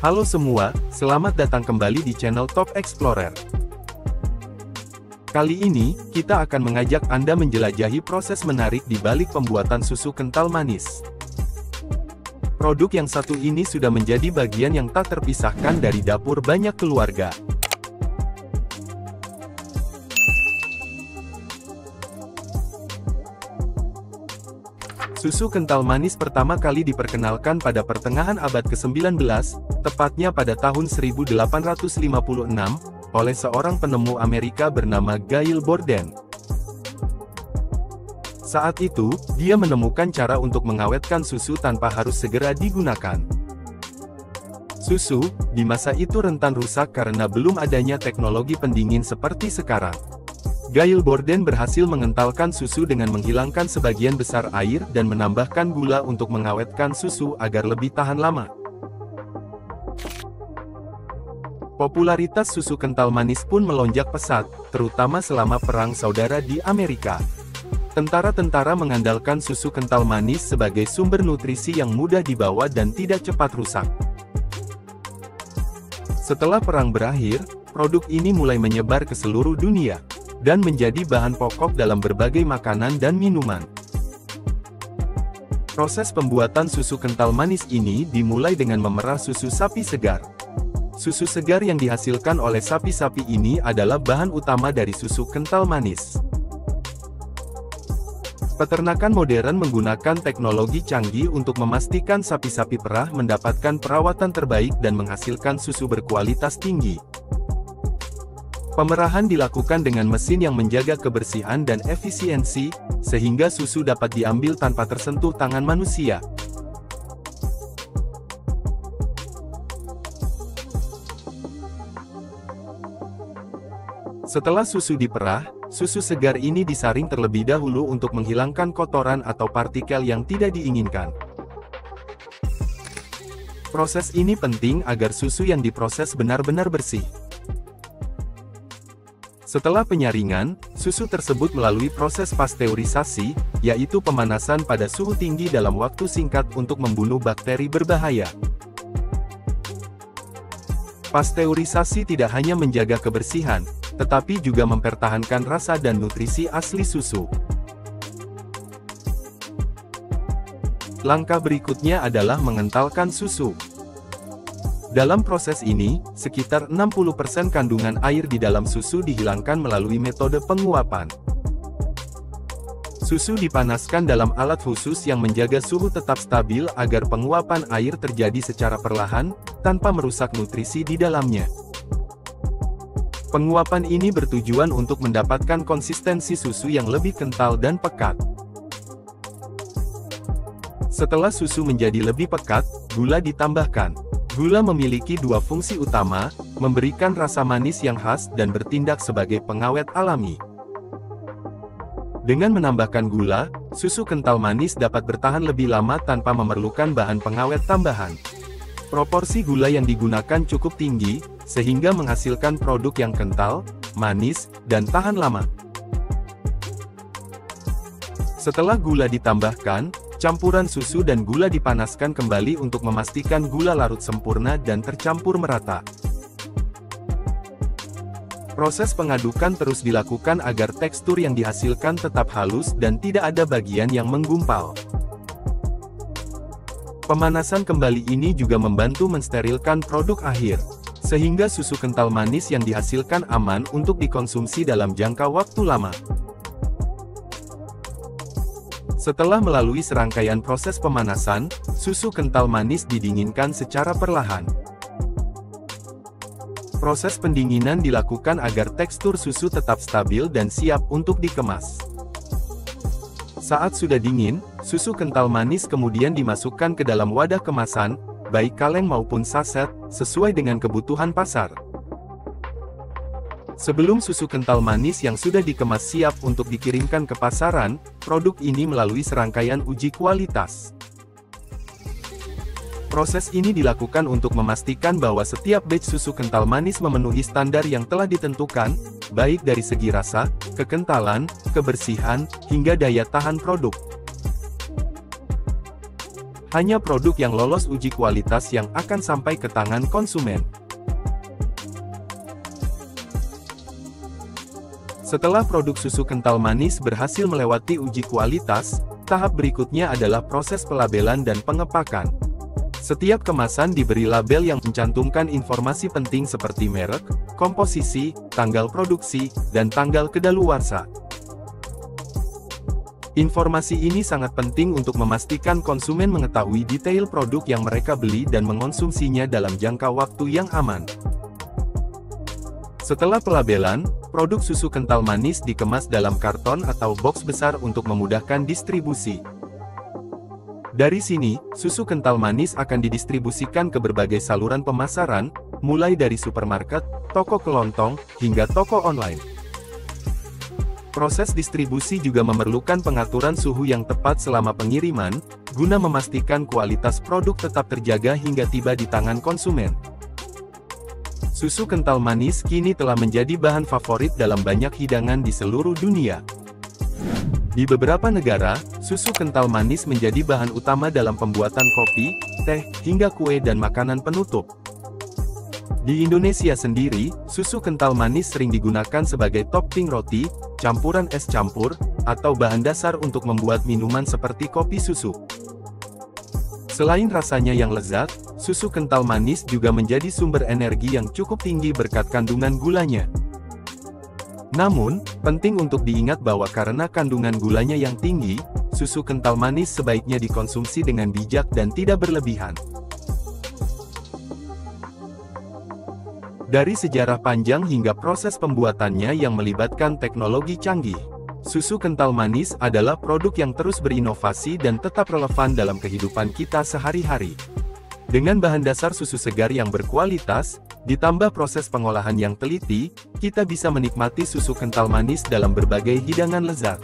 Halo semua, selamat datang kembali di channel Top Explorer. Kali ini, kita akan mengajak Anda menjelajahi proses menarik di balik pembuatan susu kental manis. Produk yang satu ini sudah menjadi bagian yang tak terpisahkan dari dapur banyak keluarga. Susu kental manis pertama kali diperkenalkan pada pertengahan abad ke-19, tepatnya pada tahun 1856, oleh seorang penemu Amerika bernama Gail Borden. Saat itu, dia menemukan cara untuk mengawetkan susu tanpa harus segera digunakan. Susu, di masa itu rentan rusak karena belum adanya teknologi pendingin seperti sekarang. Gail Borden berhasil mengentalkan susu dengan menghilangkan sebagian besar air dan menambahkan gula untuk mengawetkan susu agar lebih tahan lama. Popularitas susu kental manis pun melonjak pesat, terutama selama Perang Saudara di Amerika. Tentara-tentara mengandalkan susu kental manis sebagai sumber nutrisi yang mudah dibawa dan tidak cepat rusak. Setelah perang berakhir, produk ini mulai menyebar ke seluruh dunia dan menjadi bahan pokok dalam berbagai makanan dan minuman. Proses pembuatan susu kental manis ini dimulai dengan memerah susu sapi segar. Susu segar yang dihasilkan oleh sapi-sapi ini adalah bahan utama dari susu kental manis. Peternakan modern menggunakan teknologi canggih untuk memastikan sapi-sapi perah mendapatkan perawatan terbaik dan menghasilkan susu berkualitas tinggi. Pemerahan dilakukan dengan mesin yang menjaga kebersihan dan efisiensi, sehingga susu dapat diambil tanpa tersentuh tangan manusia. Setelah susu diperah, susu segar ini disaring terlebih dahulu untuk menghilangkan kotoran atau partikel yang tidak diinginkan. Proses ini penting agar susu yang diproses benar-benar bersih. Setelah penyaringan, susu tersebut melalui proses pasteurisasi, yaitu pemanasan pada suhu tinggi dalam waktu singkat untuk membunuh bakteri berbahaya. Pasteurisasi tidak hanya menjaga kebersihan, tetapi juga mempertahankan rasa dan nutrisi asli susu. Langkah berikutnya adalah mengentalkan susu. Dalam proses ini, sekitar 60% kandungan air di dalam susu dihilangkan melalui metode penguapan. Susu dipanaskan dalam alat khusus yang menjaga suhu tetap stabil agar penguapan air terjadi secara perlahan, tanpa merusak nutrisi di dalamnya. Penguapan ini bertujuan untuk mendapatkan konsistensi susu yang lebih kental dan pekat. Setelah susu menjadi lebih pekat, gula ditambahkan. Gula memiliki dua fungsi utama, memberikan rasa manis yang khas dan bertindak sebagai pengawet alami. Dengan menambahkan gula, susu kental manis dapat bertahan lebih lama tanpa memerlukan bahan pengawet tambahan. Proporsi gula yang digunakan cukup tinggi, sehingga menghasilkan produk yang kental, manis, dan tahan lama. Setelah gula ditambahkan, campuran susu dan gula dipanaskan kembali untuk memastikan gula larut sempurna dan tercampur merata. Proses pengadukan terus dilakukan agar tekstur yang dihasilkan tetap halus dan tidak ada bagian yang menggumpal. Pemanasan kembali ini juga membantu mensterilkan produk akhir, sehingga susu kental manis yang dihasilkan aman untuk dikonsumsi dalam jangka waktu lama. Setelah melalui serangkaian proses pemanasan, susu kental manis didinginkan secara perlahan. Proses pendinginan dilakukan agar tekstur susu tetap stabil dan siap untuk dikemas. Saat sudah dingin, susu kental manis kemudian dimasukkan ke dalam wadah kemasan, baik kaleng maupun saset, sesuai dengan kebutuhan pasar. Sebelum susu kental manis yang sudah dikemas siap untuk dikirimkan ke pasaran, produk ini melalui serangkaian uji kualitas. Proses ini dilakukan untuk memastikan bahwa setiap batch susu kental manis memenuhi standar yang telah ditentukan, baik dari segi rasa, kekentalan, kebersihan, hingga daya tahan produk. Hanya produk yang lolos uji kualitas yang akan sampai ke tangan konsumen. Setelah produk susu kental manis berhasil melewati uji kualitas, tahap berikutnya adalah proses pelabelan dan pengepakan. Setiap kemasan diberi label yang mencantumkan informasi penting seperti merek, komposisi, tanggal produksi, dan tanggal kedaluarsa. Informasi ini sangat penting untuk memastikan konsumen mengetahui detail produk yang mereka beli dan mengonsumsinya dalam jangka waktu yang aman. Setelah pelabelan, produk susu kental manis dikemas dalam karton atau box besar untuk memudahkan distribusi. Dari sini, susu kental manis akan didistribusikan ke berbagai saluran pemasaran, mulai dari supermarket, toko kelontong, hingga toko online. Proses distribusi juga memerlukan pengaturan suhu yang tepat selama pengiriman, guna memastikan kualitas produk tetap terjaga hingga tiba di tangan konsumen. Susu kental manis kini telah menjadi bahan favorit dalam banyak hidangan di seluruh dunia. Di beberapa negara, susu kental manis menjadi bahan utama dalam pembuatan kopi, teh, hingga kue dan makanan penutup. Di Indonesia sendiri, susu kental manis sering digunakan sebagai topping roti, campuran es campur, atau bahan dasar untuk membuat minuman seperti kopi susu. Selain rasanya yang lezat, susu kental manis juga menjadi sumber energi yang cukup tinggi berkat kandungan gulanya. Namun, penting untuk diingat bahwa karena kandungan gulanya yang tinggi, susu kental manis sebaiknya dikonsumsi dengan bijak dan tidak berlebihan. Dari sejarah panjang hingga proses pembuatannya yang melibatkan teknologi canggih, susu kental manis adalah produk yang terus berinovasi dan tetap relevan dalam kehidupan kita sehari-hari. Dengan bahan dasar susu segar yang berkualitas, ditambah proses pengolahan yang teliti, kita bisa menikmati susu kental manis dalam berbagai hidangan lezat.